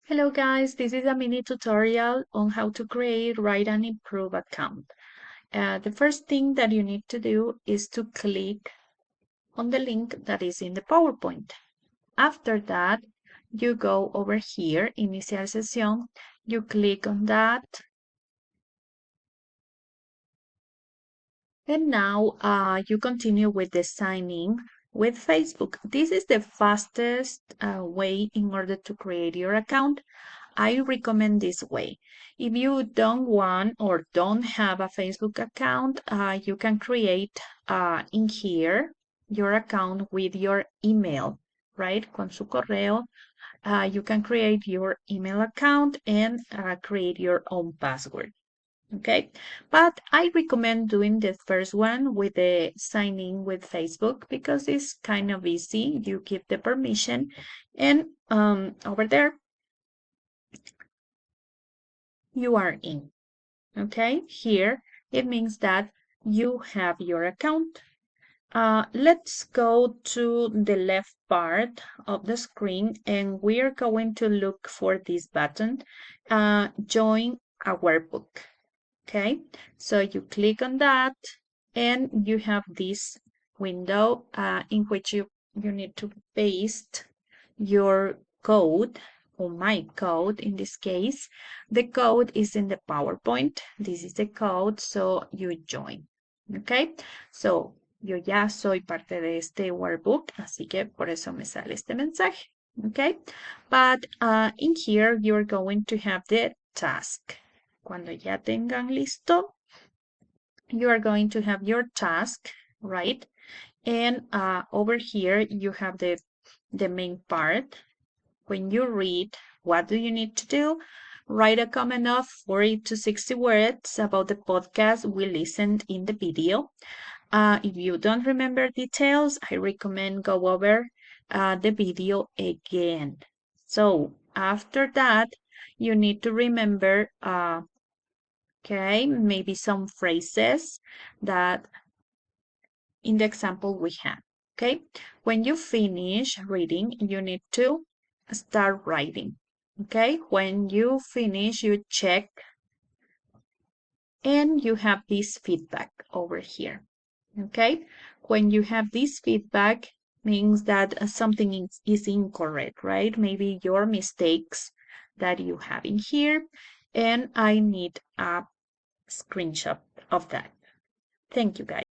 Hello guys, this is a mini tutorial on how to create, write, and improve account. The first thing that you need to do is to click on the link that is in the PowerPoint. After that, you go over here, Iniciar Sesión, you click on that, and now you continue with the sign in with Facebook. This is the fastest way in order to create your account. I recommend this way. If you don't want or don't have a Facebook account, you can create in here your account with your email, right? Con su correo, you can create your email account and create your own password. Okay, but I recommend doing the first one with the sign in with Facebook because it's kind of easy. You give the permission, and over there you are in. Okay, here it means that you have your account. Let's go to the left part of the screen and we are going to look for this button, join a workbook. Okay, so you click on that and you have this window in which you need to paste your code or my code in this case. The code is in the PowerPoint. This is the code, so you join. Okay, so yo ya soy parte de este workbook, así que por eso me sale este mensaje. Okay, but in here you're going to have the task. Cuando ya tengan listo, you are going to have your task, right? And over here you have the main part. When you read, what do you need to do? Write a comment of 40 to 60 words about the podcast we listened in the video. If you don't remember details, I recommend go over the video again. So after that, you need to remember, okay, maybe some phrases that in the example we have. Okay, when you finish reading, you need to start writing. Okay, when you finish, you check and you have this feedback over here. Okay, when you have this feedback means that something is incorrect, right? Maybe your mistakes that you have in here, and I need a screenshot of that. Thank you guys.